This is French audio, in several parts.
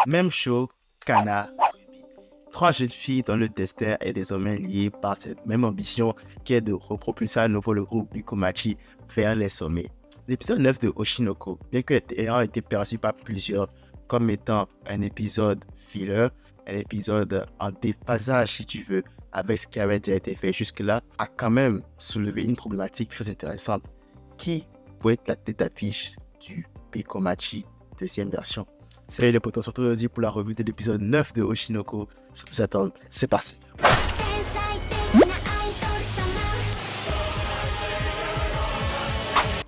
Même show, Kana, Ruby. Trois jeunes filles dont le destin est désormais lié par cette même ambition qui est de repropulser à nouveau le groupe Bikomachi vers les sommets. L'épisode 9 de Oshinoko, bien que ayant été perçu par plusieurs comme étant un épisode filler, un épisode en déphasage si tu veux, avec ce qui avait déjà été fait jusque-là, a quand même soulevé une problématique très intéressante. Qui peut être la tête d'affiche du Bikomachi deuxième version? Salut les potos, on se retrouve aujourd'hui pour la revue de l'épisode 9 de Oshinoko. Sans plus attendre, c'est parti.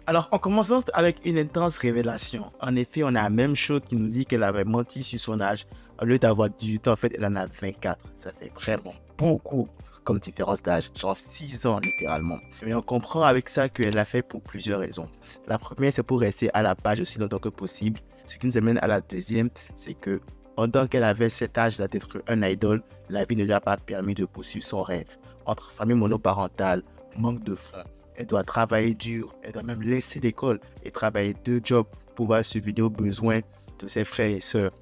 Alors, on commence avec une intense révélation. En effet, on a la même chose qui nous dit qu'elle avait menti sur son âge. Au lieu d'avoir 18 ans, en fait, elle en a 24. Ça, c'est vraiment beaucoup comme différence d'âge. Genre 6 ans, littéralement. Mais on comprend avec ça qu'elle l'a fait pour plusieurs raisons. La première, c'est pour rester à la page aussi longtemps que possible. Ce qui nous amène à la deuxième, c'est que pendant qu'elle avait cet âge-là d'être un idol, la vie ne lui a pas permis de poursuivre son rêve. Entre famille monoparentale, manque de fonds, elle doit travailler dur, elle doit même laisser l'école et travailler 2 jobs pour pouvoir subvenir aux besoins de ses frères et sœurs.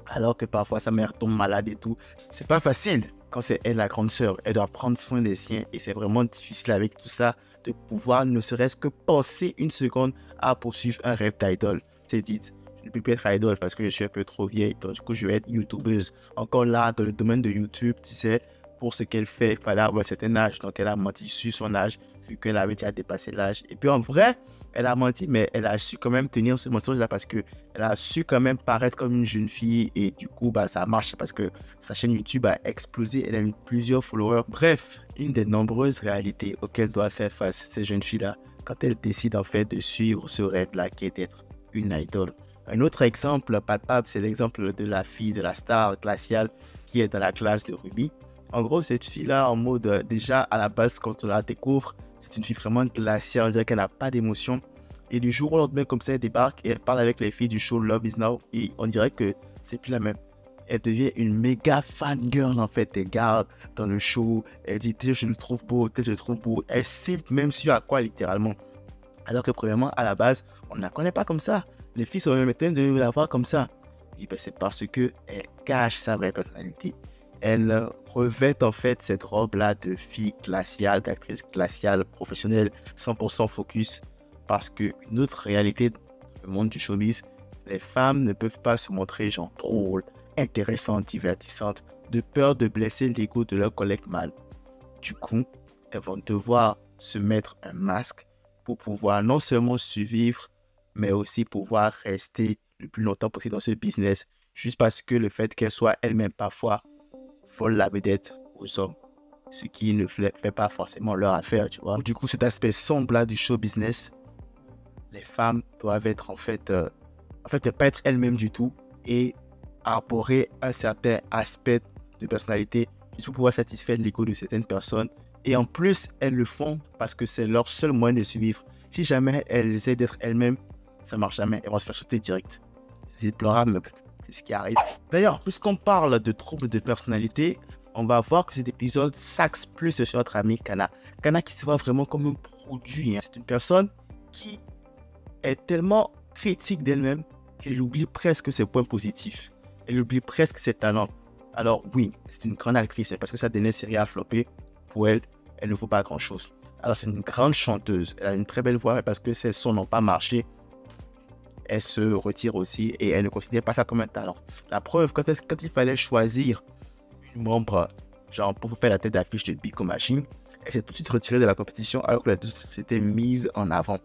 Alors que parfois sa mère tombe malade et tout. C'est pas facile quand c'est elle la grande sœur. Elle doit prendre soin des siens et c'est vraiment difficile avec tout ça de pouvoir ne serait-ce que penser une seconde à poursuivre un rêve d'idole. C'est dit, je ne peux plus être idole parce que je suis un peu trop vieille, donc du coup je vais être youtubeuse. Encore là, dans le domaine de YouTube, tu sais, pour ce qu'elle fait, il fallait avoir un certain âge. Donc elle a menti sur son âge, vu qu'elle avait déjà dépassé l'âge. Et puis en vrai, elle a menti, mais elle a su quand même tenir ce mensonge-là parce qu'elle a su quand même paraître comme une jeune fille. Et du coup, ça marche parce que sa chaîne YouTube a explosé. Elle a eu plusieurs followers. Bref, une des nombreuses réalités auxquelles doit faire face ces jeunes filles-là quand elles décident en fait de suivre ce rêve-là qui est d'être une idole. Un autre exemple palpable, c'est l'exemple de la fille de la star glaciale qui est dans la classe de Ruby. En gros, cette fille-là, en mode, déjà à la base, quand on la découvre, c'est une fille vraiment glaciale, on dirait qu'elle n'a pas d'émotion. Et du jour au lendemain, comme ça, elle débarque et elle parle avec les filles du show Love is Now. Et on dirait que c'est plus la même. Elle devient une méga fangirl en fait. Elle garde dans le show, elle dit tel je le trouve beau, tel je le trouve beau. Elle simple même sur à quoi littéralement. Alors que premièrement, à la base, on ne la connaît pas comme ça. Les filles sont même étonnées de la voir comme ça. Et ben, c'est parce qu'elle cache sa vraie personnalité. Elle revêt en fait cette robe-là de fille glaciale, d'actrice glaciale, professionnelle, 100% focus. Parce qu'une autre réalité dans le monde du showbiz, les femmes ne peuvent pas se montrer genre drôles, intéressantes, divertissantes, de peur de blesser l'ego de leur collègue mâle. Du coup, elles vont devoir se mettre un masque pour pouvoir non seulement survivre, mais aussi pouvoir rester le plus longtemps possible dans ce business, juste parce que le fait qu'elles soient elles-mêmes parfois volent la vedette aux hommes, ce qui ne fait pas forcément leur affaire, tu vois. Du coup, cet aspect sombre-là du show business, les femmes doivent être en fait ne pas être elles-mêmes du tout et arborer un certain aspect de personnalité juste pour pouvoir satisfaire l'ego de certaines personnes. Et en plus, elles le font parce que c'est leur seul moyen de survivre. Si jamais elles essaient d'être elles-mêmes, ça ne marche jamais. Elles vont se faire sauter direct. C'est déplorable, c'est ce qui arrive. D'ailleurs, puisqu'on parle de troubles de personnalité, on va voir que cet épisode s'axe plus sur notre ami Kana. Kana qui se voit vraiment comme un produit. C'est une personne qui est tellement critique d'elle-même qu'elle oublie presque ses points positifs. Elle oublie presque ses talents. Alors oui, c'est une grande actrice, parce que sa dernière série a floppé. Pour elle, elle ne vaut pas grand-chose. Alors c'est une grande chanteuse. Elle a une très belle voix, mais parce que ses sons n'ont pas marché, elle se retire aussi et elle ne considère pas ça comme un talent. La preuve, quand il fallait choisir une membre, genre pour faire la tête d'affiche de Bikomachi, elle s'est tout de suite retirée de la compétition alors que la deux s'était mise en avant.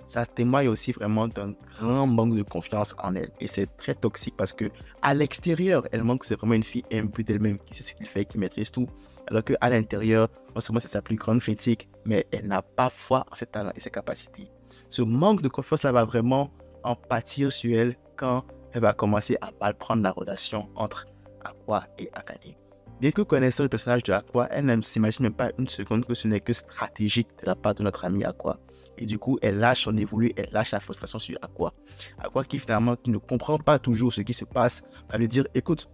Ça témoigne aussi vraiment d'un grand manque de confiance en elle. Et c'est très toxique parce que à l'extérieur, elle montre que c'est vraiment une fille imbue d'elle-même, qui sait ce qu'il fait, qui maîtrise tout. Alors qu'à l'intérieur, non seulement c'est sa plus grande critique, mais elle n'a pas foi en ses talents et ses capacités. Ce manque de confiance-là va vraiment en pâtir sur elle quand elle va commencer à mal prendre la relation entre Aqua et Akane. Bien que connaissant le personnage de Aqua, elle ne s'imagine même pas une seconde que ce n'est que stratégique de la part de notre amie Aqua. Et du coup, elle lâche son évolué, elle lâche sa frustration sur Aqua. Aqua qui finalement qui ne comprend pas toujours ce qui se passe, va lui dire, écoute,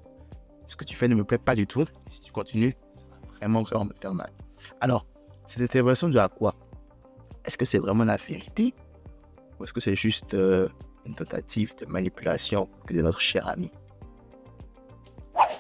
ce que tu fais ne me plaît pas du tout. Si tu continues, ça va vraiment me faire mal. Alors, cette intervention de Aqua, est-ce que c'est vraiment la vérité? Ou est-ce que c'est juste une tentative de manipulation de notre cher ami?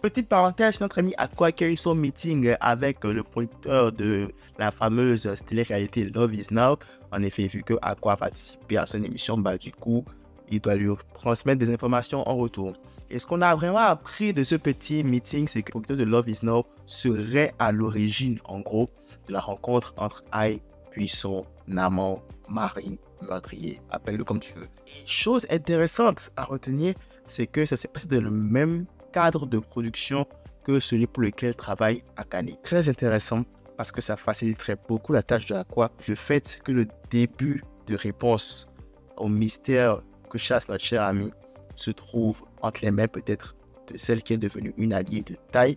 Petite parenthèse, notre ami Aqua qui a eu son meeting avec le producteur de la fameuse télé-réalité Love is Now. En effet, vu que Aqua a participé à son émission, du coup, il doit lui transmettre des informations en retour. Et ce qu'on a vraiment appris de ce petit meeting, c'est que le producteur de Love is Now serait à l'origine, en gros, de la rencontre entre I puis son amant, mari, meurtrier, appelle-le comme tu veux. Et chose intéressante à retenir, c'est que ça s'est passé dans le même cadre de production que celui pour lequel travaille Akane. Très intéressant parce que ça faciliterait beaucoup la tâche de Aqua. Le fait que le début de réponse au mystère que chasse notre cher ami se trouve entre les mains peut-être de celle qui est devenue une alliée de taille,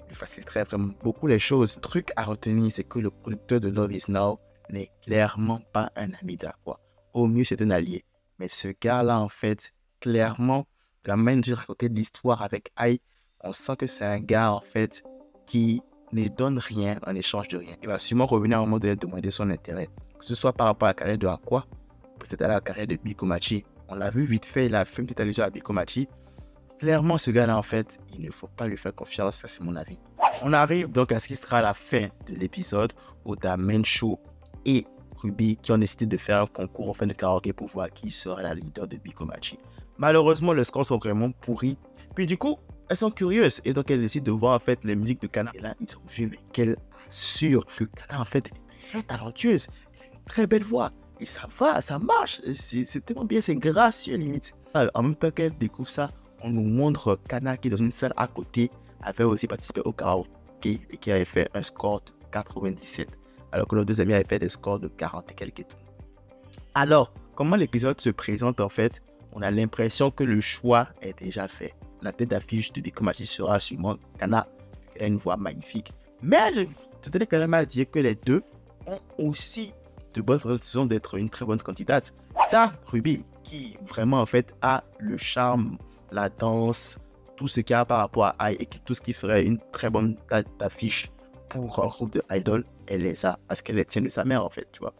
lui faciliterait vraiment beaucoup les choses. Le truc à retenir, c'est que le producteur de Love is Now n'est clairement pas un ami d'Aqua. Au mieux, c'est un allié. Mais ce gars-là, en fait, clairement, de la manière dont il racontait l'histoire avec Ai, on sent que c'est un gars, en fait, qui ne donne rien en échange de rien. Il va sûrement revenir à un moment donné demander son intérêt. Que ce soit par rapport à la carrière de Aqua, peut-être à la carrière de Bikomachi. On l'a vu vite fait, il a fait une petite allusion à Bikomachi. Clairement, ce gars-là, en fait, il ne faut pas lui faire confiance, ça c'est mon avis. On arrive donc à ce qui sera la fin de l'épisode où Damensho et Ruby qui ont décidé de faire un concours en fin de karaoké pour voir qui sera la leader de Bikomachi. Malheureusement, les scores sont vraiment pourris. Puis du coup, elles sont curieuses et donc elles décident de voir en fait les musiques de Kana. Et là, ils ont vu, mais qu'elle assure que Kana en fait est très talentueuse. Elle a une très belle voix. Et ça va, ça marche. C'est tellement bien, c'est gracieux limite. En même temps qu'elle découvre ça, on nous montre Kana qui est dans une salle à côté avait aussi participé au karaoké et qui avait fait un score de 97. Alors que nos deux amis avaient fait des scores de 40 et quelques et tout. Alors, comment l'épisode se présente en fait? On a l'impression que le choix est déjà fait. La tête d'affiche de Bikomachi sera sûrement Kana, qui a une voix magnifique. Mais je tenais quand même à dire que les deux ont aussi de bonnes raisons d'être une très bonne candidate. T'as Ruby, qui vraiment en fait a le charme, la danse, tout ce qu'il y a par rapport à Ai et tout ce qui ferait une très bonne tête d'affiche pour un groupe de idol, elle est ça, parce qu'elle est tienne de sa mère en fait, tu vois.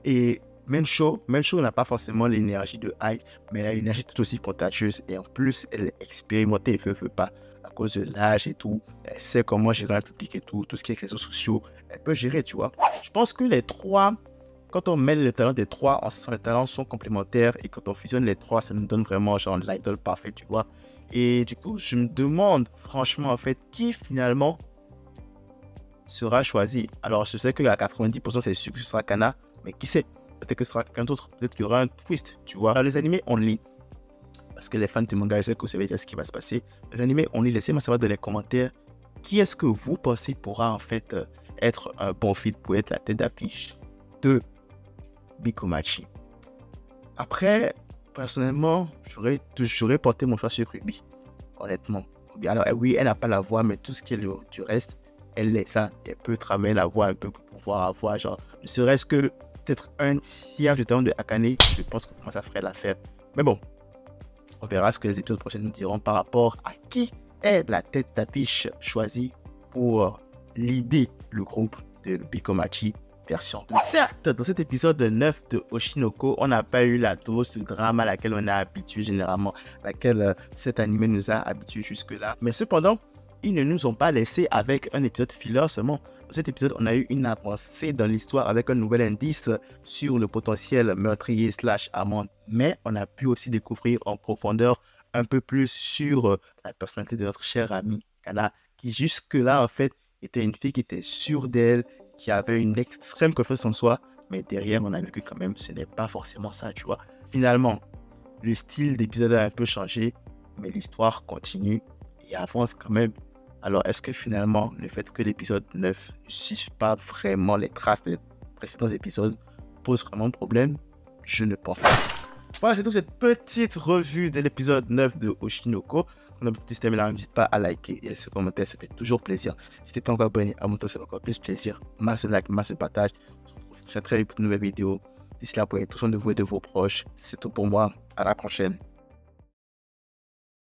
Et Mensho n'a pas forcément l'énergie de Ai, mais elle a une énergie tout aussi contagieuse et en plus elle est expérimentée et veut pas à cause de l'âge et tout. Elle sait comment gérer un public et tout ce qui est réseaux sociaux, elle peut gérer, tu vois. Je pense que les trois, quand on mêle le talent des trois, on sent que les talents sont complémentaires et quand on fusionne les trois, ça nous donne vraiment genre l'idol parfait, tu vois. Et du coup, je me demande franchement en fait qui finalement sera choisi. Alors je sais qu'à 90% c'est sûr que ce sera Kana, mais qui sait? Peut-être que ce sera quelqu'un d'autre, peut-être qu'il y aura un twist, tu vois. Alors les animés, on lit. Parce que les fans de manga, je sais que vous savez déjà ce qui va se passer. Les animés, on lit. Laissez-moi savoir dans les commentaires qui est-ce que vous pensez pourra en fait être un bon fit pour être la tête d'affiche de Bikomachi. Après, personnellement, j'aurais porté mon choix sur Ruby. Honnêtement. Ruby, alors oui, elle n'a pas la voix, mais tout ce qui est du reste, elle est ça. Elle peut travailler la voix un peu pour pouvoir avoir, genre, ne serait-ce que peut-être un tiers du talent de Akane, je pense que ça ferait l'affaire. Mais bon, on verra ce que les épisodes prochains nous diront par rapport à qui est la tête d'affiche choisie pour l'idée, le groupe de Bikomachi version 2. Certes, dans cet épisode 9 de Oshinoko, on n'a pas eu la dose de drame à laquelle on est habitué généralement, à laquelle cet animé nous a habitués jusque-là. Mais cependant, ils ne nous ont pas laissé avec un épisode filler seulement. Dans cet épisode, on a eu une avancée dans l'histoire avec un nouvel indice sur le potentiel meurtrier / amant. Mais on a pu aussi découvrir en profondeur un peu plus sur la personnalité de notre chère amie Kana, qui jusque-là, en fait, était une fille qui était sûre d'elle, qui avait une extrême confiance en soi. Mais derrière, on a vu que quand même, ce n'est pas forcément ça, tu vois. Finalement, le style d'épisode a un peu changé, mais l'histoire continue et avance quand même. Alors, est-ce que finalement, le fait que l'épisode 9 ne suive pas vraiment les traces des précédents épisodes pose vraiment problème? Je ne pense pas. Voilà, c'est tout cette petite revue de l'épisode 9 de Oshinoko. On a petit système là, n'hésite pas à liker et laisser un commentaire, ça fait toujours plaisir. Si tu n'es pas encore abonné à mon tour, c'est encore plus plaisir. Masse de like, masse de partage. On se retrouve très vite pour une nouvelle vidéo. D'ici là, prenez tout soin de vous et de vos proches. C'est tout pour moi. À la prochaine.